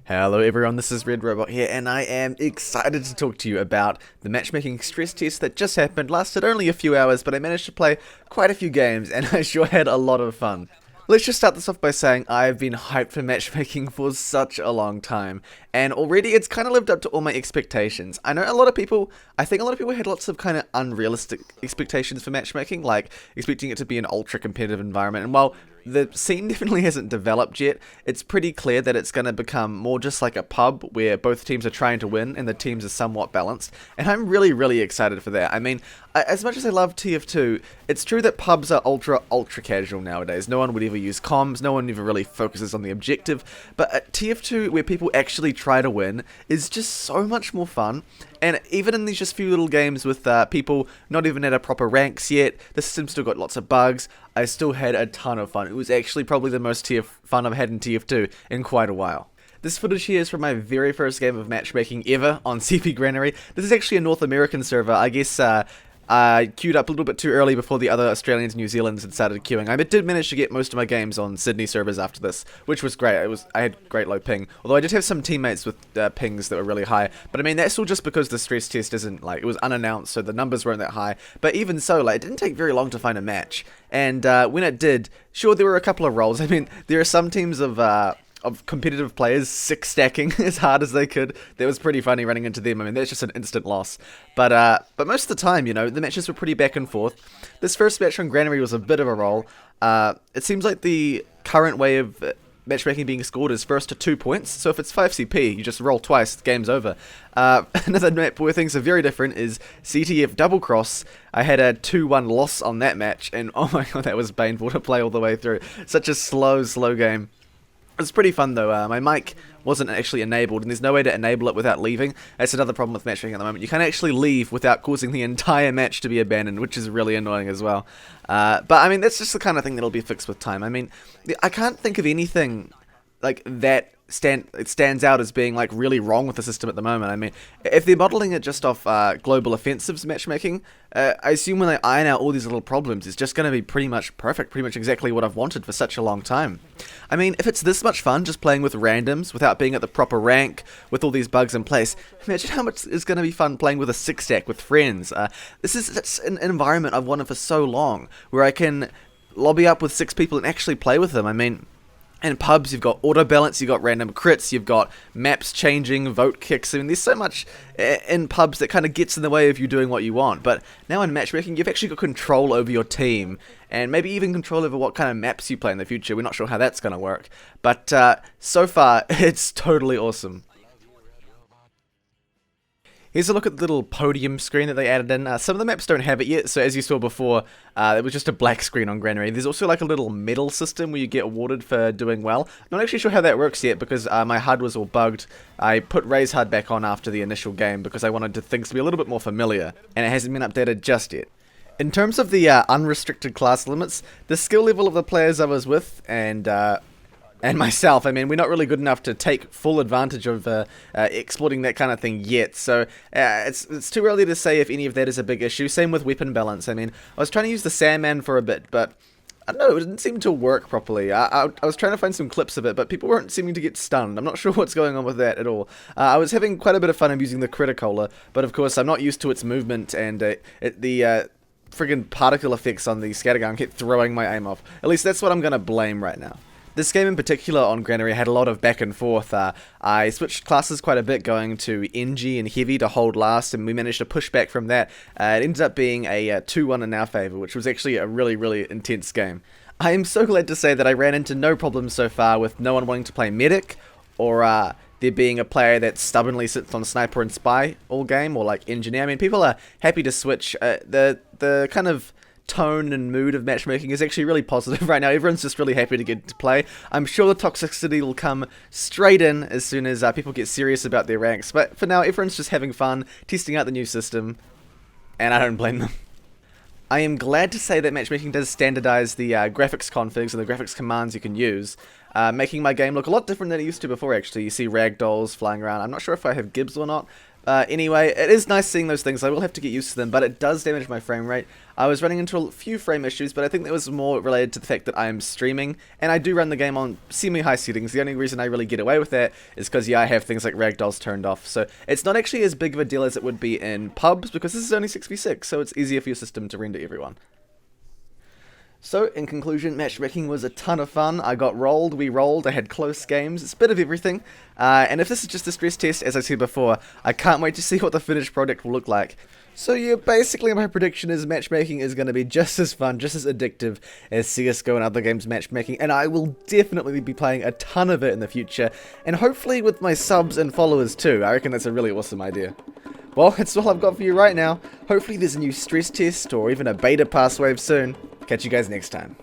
Hello everyone, this is Red Robot here, and I am excited to talk to you about the matchmaking stress test that just happened. Lasted only a few hours, but I managed to play quite a few games, and I sure had a lot of fun. Let's just start this off by saying I've been hyped for matchmaking for such a long time, and already it's kind of lived up to all my expectations. I know I think a lot of people had lots of kind of unrealistic expectations for matchmaking, like expecting it to be an ultra competitive environment, and while the scene definitely hasn't developed yet, it's pretty clear that it's going to become more just like a pub where both teams are trying to win and the teams are somewhat balanced, and I'm really excited for that. I mean, as much as I love TF2, it's true that pubs are ultra casual nowadays. No one would ever use comms, no one ever really focuses on the objective, but at TF2, where people actually try to win, is just so much more fun. And even in these just few little games with people not even at a proper ranks yet, the system still got lots of bugs, I still had a ton of fun. It was actually probably the most fun I've had in TF2 in quite a while. This footage here is from my very first game of matchmaking ever on CP Granary. This is actually a North American server. I guess queued up a little bit too early before the other Australians and New Zealanders had started queuing. I did manage to get most of my games on Sydney servers after this, which was great. I had great low ping, although I did have some teammates with pings that were really high. But I mean, that's all just because the stress test isn't, like, it was unannounced, so the numbers weren't that high. But even so, like, it didn't take very long to find a match. And when it did, sure, there were a couple of roles. I mean, there are some teams of competitive players six stacking as hard as they could. That was pretty funny running into them. I mean, that's just an instant loss. But most of the time, you know, the matches were pretty back and forth. This first match on Granary was a bit of a roll. It seems like the current way of matchmaking being scored is first to 2 points. So if it's 5 CP, you just roll twice, the game's over. Another map where things are very different is CTF Double Cross. I had a 2-1 loss on that match, and oh my god, that was painful to play all the way through. Such a slow game. It was pretty fun though. My mic wasn't actually enabled, and there's no way to enable it without leaving. That's another problem with matchmaking at the moment. You can't actually leave without causing the entire match to be abandoned, which is really annoying as well. But I mean, that's just the kind of thing that'll be fixed with time. I mean, I can't think of anything like that it stands out as being like really wrong with the system at the moment. I mean, if they're modeling it just off global offensives matchmaking, I assume when they iron out all these little problems, it's just going to be pretty much perfect, pretty much exactly what I've wanted for such a long time. I mean, if it's this much fun just playing with randoms without being at the proper rank, with all these bugs in place, imagine how much it's going to be fun playing with a six stack with friends. That's an environment I've wanted for so long, where I can lobby up with 6 people and actually play with them. I mean, in pubs, you've got auto balance, you've got random crits, you've got maps changing, vote kicks. I mean, there's so much in pubs that kind of gets in the way of you doing what you want. But now in matchmaking, you've actually got control over your team, and maybe even control over what kind of maps you play in the future. We're not sure how that's going to work. But so far, it's totally awesome. Here's a look at the little podium screen that they added in. Some of the maps don't have it yet, so as you saw before, it was just a black screen on Granary. There's also like a little medal system where you get awarded for doing well. Not actually sure how that works yet because my HUD was all bugged. I put Ray's HUD back on after the initial game because I wanted things to be a little bit more familiar, and it hasn't been updated just yet. In terms of the unrestricted class limits, the skill level of the players I was with and myself, I mean, we're not really good enough to take full advantage of exploiting that kind of thing yet, so it's too early to say if any of that is a big issue. Same with weapon balance. I mean, I was trying to use the Sandman for a bit, but I don't know, it didn't seem to work properly. I was trying to find some clips of it, but people weren't seeming to get stunned. I'm not sure what's going on with that at all. I was having quite a bit of fun using the Criticola, but of course I'm not used to its movement, and the friggin' particle effects on the scattergun kept throwing my aim off. At least that's what I'm going to blame right now. This game in particular on Granary had a lot of back and forth. I switched classes quite a bit, going to NG and Heavy to hold last, and we managed to push back from that. It ended up being a 2-1 in our favour, which was actually a really intense game. I am so glad to say that I ran into no problems so far with no one wanting to play Medic, or there being a player that stubbornly sits on Sniper and Spy all game, or like Engineer. I mean, people are happy to switch. The kind of tone and mood of matchmaking is actually really positive right now. Everyone's just really happy to get to play. I'm sure the toxicity will come straight in as soon as people get serious about their ranks, but for now everyone's just having fun, testing out the new system, and I don't blame them. I am glad to say that matchmaking does standardize the graphics configs and the graphics commands you can use, making my game look a lot different than it used to before actually. You see ragdolls flying around. I'm not sure if I have Gibbs or not, Anyway, it is nice seeing those things. I will have to get used to them, but it does damage my frame rate. I was running into a few frame issues, but I think that was more related to the fact that I am streaming, and I do run the game on semi-high settings. The only reason I really get away with that is because, yeah, I have things like ragdolls turned off, so it's not actually as big of a deal as it would be in pubs, because this is only 6v6, so it's easier for your system to render everyone. So, in conclusion, matchmaking was a ton of fun. I got rolled, we rolled, I had close games, it's a bit of everything. And if this is just a stress test, as I said before, I can't wait to see what the finished product will look like. So yeah, basically my prediction is matchmaking is going to be just as fun, just as addictive as CSGO and other games matchmaking, and I will definitely be playing a ton of it in the future, and hopefully with my subs and followers too. I reckon that's a really awesome idea. Well, that's all I've got for you right now. Hopefully there's a new stress test or even a beta pass wave soon. Catch you guys next time.